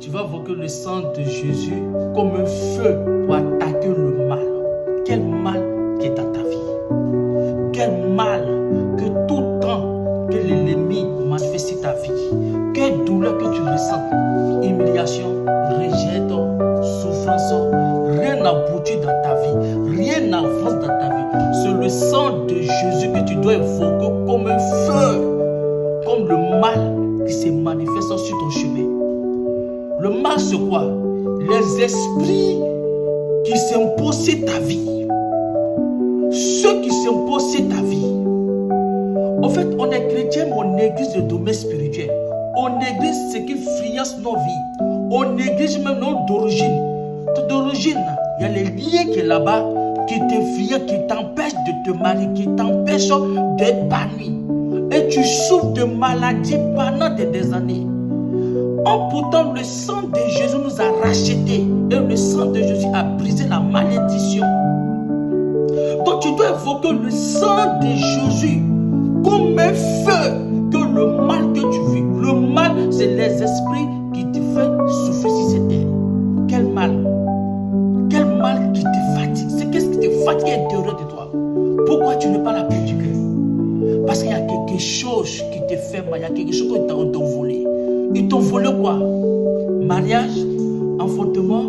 tu vas invoquer le sang de Jésus comme un feu pour attaquer le mal. Quel mal qui est dans ta vie? Quel mal que tout temps que l'ennemi manifeste ta vie? Quelle douleur que tu ressens? Humiliation, rejet, souffrance, rien n'aboutit dans ta vie, rien n'avance dans ta vie. C'est le sang de Jésus que tu dois invoquer comme un feu, comme le mal qui se manifeste sur ton chemin. Le mal, c'est quoi? Les esprits qui s'imposent sur ta vie. Ceux qui s'imposent sur ta vie. En fait, on est chrétien, mais on néglige le domaine spirituel. On néglige ce qui finance nos vies. On néglige même nos d'origine. D'origine, il y a les liens qui est là-bas, qui te fient, qui t'empêchent de te marier, qui t'empêchent d'être banni. Et tu souffres de maladies pendant des années. Pourtant, le sang de Jésus nous a rachetés. Et le sang de Jésus a brisé la malédiction. Donc tu dois évoquer le sang de Jésus comme un feu que le mal que tu vis. Le mal, c'est les esprits qui te font souffrir sur cette terre. Quel mal? Quel mal qui te fatigue? C'est qu'est-ce qui te fatigue à l'intérieur de toi? Pourquoi tu n'es pas la paix du cœur? Parce qu'il y a quelque chose qui te fait mal. Il y a quelque chose qui t'ont volé. Ils t'ont volé quoi? Mariage, enfantement,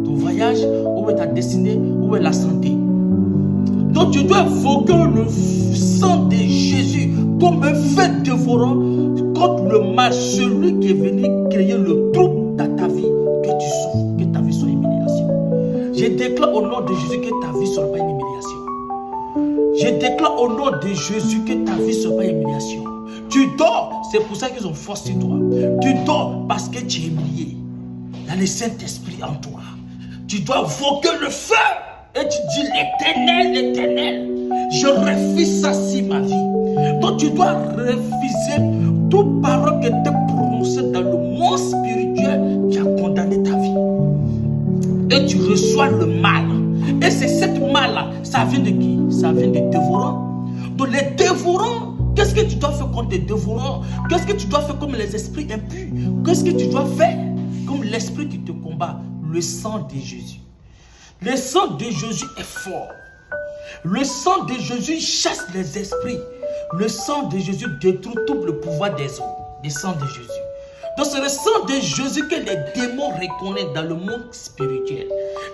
ton voyage, où est ta destinée, où est la santé. Donc tu dois invoquer le sang de Jésus comme un feu dévorant contre le mal, celui qui est venu créer le trouble dans ta vie, que tu souffres, que ta vie soit une humiliation. Je déclare au nom de Jésus que ta vie ne sera pas une humiliation. Je déclare au nom de Jésus que ta vie ne sera pas une humiliation. Tu dors, c'est pour ça qu'ils ont forcé toi. Tu dors parce que tu es humilié. Il y a le Saint-Esprit en toi. Tu dois invoquer le feu. Et tu dis l'Éternel, l'Éternel, je refuse ça si ma vie. Donc tu dois refuser toute parole qui était prononcée dans le monde spirituel qui a condamné ta vie. Et tu reçois le mal. Et c'est cette mal-là, ça vient de qui? Ça vient des dévorants. Donc les dévorants, qu'est-ce que tu dois faire contre les dévorants? Qu'est-ce que tu dois faire comme les esprits impurs? Qu'est-ce que tu dois faire comme l'esprit qui te combat? Le sang de Jésus. Le sang de Jésus est fort. Le sang de Jésus chasse les esprits. Le sang de Jésus détruit tout le pouvoir des hommes. Le sang de Jésus. Donc c'est le sang de Jésus que les démons reconnaissent dans le monde spirituel.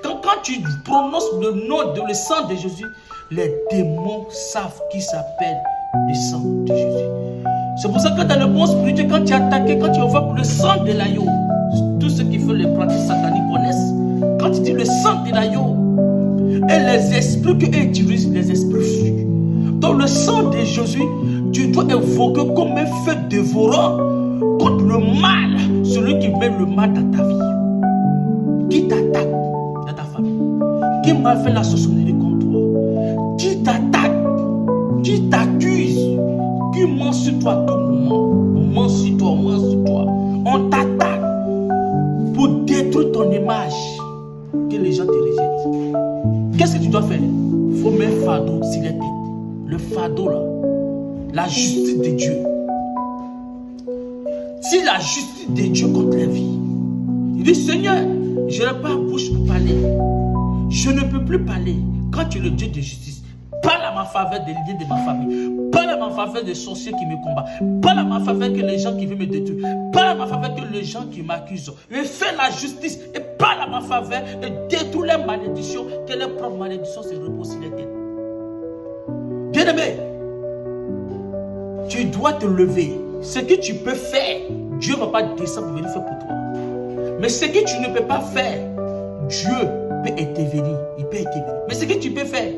Quand tu prononces le nom de le sang de Jésus, les démons savent qui s'appelle le sang de Jésus. C'est pour ça que dans le monde spirituel, quand tu es attaqué, quand tu envoies le sang de l'agneau, tous ceux qui font les pratiques sataniques connaissent. Quand tu dis le sang de l'agneau, et les esprits que utilisent, les esprits fuient. Donc le sang de Jésus, tu dois évoquer comme un feu dévorant contre le mal, celui qui met le mal dans ta vie. Qui t'attaque dans ta famille? Qui m'a fait la sorcellerie contre toi? Qui t'attaque? Qui t'accuse? Qui ment sur toi à tout moment? On ment sur toi, on ment sur toi. On t'attaque pour détruire ton image, que les gens te rejettent. Qu'est-ce que tu dois faire? Il faut mettre un fardeau sur les têtes. Le fardeau là, la justice de Dieu. Si la justice de Dieu contre la vie, il dit Seigneur, je n'ai pas la bouche pour parler. Je ne peux plus parler. Quand tu es le Dieu de justice, parle à ma faveur des liens de ma famille. Parle à ma faveur des sorciers qui me combattent. Parle à ma faveur que les gens qui veulent me détruire. Parle à ma faveur que les gens qui m'accusent. Et fais la justice et parle à ma faveur et détruis les malédictions, que les propres malédictions se reposent sur les têtes. Bien-aimé, tu dois te lever. Ce que tu peux faire, Dieu ne va pas descendre pour venir faire pour toi. Mais ce que tu ne peux pas faire, Dieu peut intervenir. Il peut intervenir. Mais ce que tu peux faire,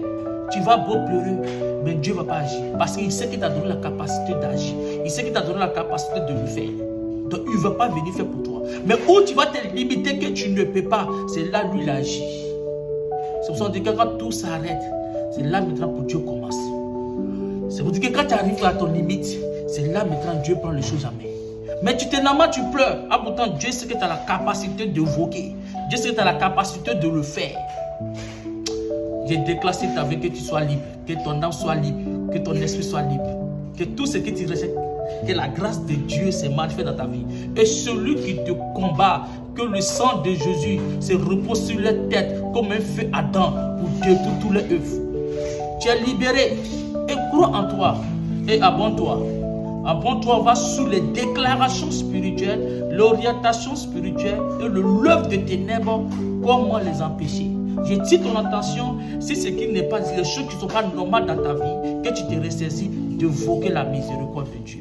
tu vas beau pleurer, mais Dieu ne va pas agir. Parce qu'il sait qu'il t'a donné la capacité d'agir. Il sait qu'il t'a donné la capacité de le faire. Donc il ne va pas venir faire pour toi. Mais où tu vas te limiter que tu ne peux pas, c'est là lui il agit. C'est pour ça qu'on dit que quand tout s'arrête, c'est là maintenant que Dieu commence. C'est pour dire que quand tu arrives à ton limite, c'est là maintenant Dieu prend les choses à main. Mais tu te lamentes, tu pleures. Ah pourtant Dieu sait que tu as la capacité de voquer. Dieu sait que tu as la capacité de le faire. J'ai déclaré ta vie que tu sois libre, que ton âme soit libre, que ton esprit soit libre, que tout ce que tu rejettes, que la grâce de Dieu se manifeste dans ta vie. Et celui qui te combat, que le sang de Jésus se repose sur les têtes comme un feu ardent pour détruire tous les œufs. Tu es libéré et crois en toi et abonne-toi. Abonne-toi, va sous les déclarations spirituelles, l'orientation spirituelle et le lever de ténèbres. Comment les empêcher? Je tire ton attention si ce qui n'est pas, les choses qui ne sont pas normales dans ta vie, que tu te ressaisis d'évoquer la miséricorde de Dieu.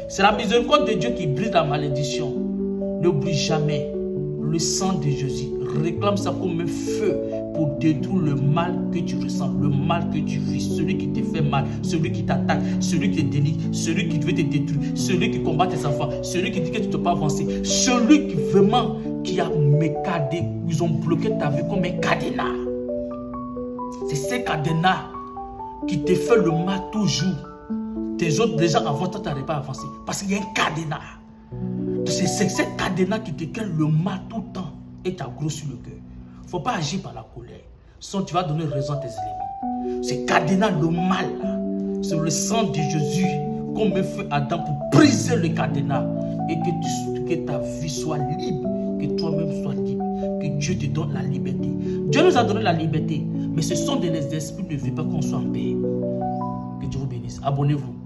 C'est la miséricorde de Dieu qui brise la malédiction. N'oublie jamais le sang de Jésus. Réclame ça comme un feu pour détruire le mal que tu ressens, le mal que tu vis, celui qui te fait mal, celui qui t'attaque, celui qui te dénie, celui qui veut te détruire, celui qui combat tes enfants, celui qui dit que tu ne peux pas avancer, celui qui vraiment qui a mécadé, ils ont bloqué ta vie comme un cadenas. C'est ces cadenas qui te fait le mal toujours. Tes autres déjà avant toi, tu n'arrives pas à avancer parce qu'il y a un cadenas. C'est ce cadenas qui te crée le mal tout le temps et t'as gros sur le cœur. Il ne faut pas agir par la colère, sinon tu vas donner raison à tes ennemis. Ce cadenas, le mal, c'est le sang de Jésus comme un feu ardent pour briser le cadenas et que ta vie soit libre, que toi-même sois libre, que Dieu te donne la liberté. Dieu nous a donné la liberté, mais ce sont des esprits ne veulent pas qu'on soit en paix. Que Dieu vous bénisse. Abonnez-vous.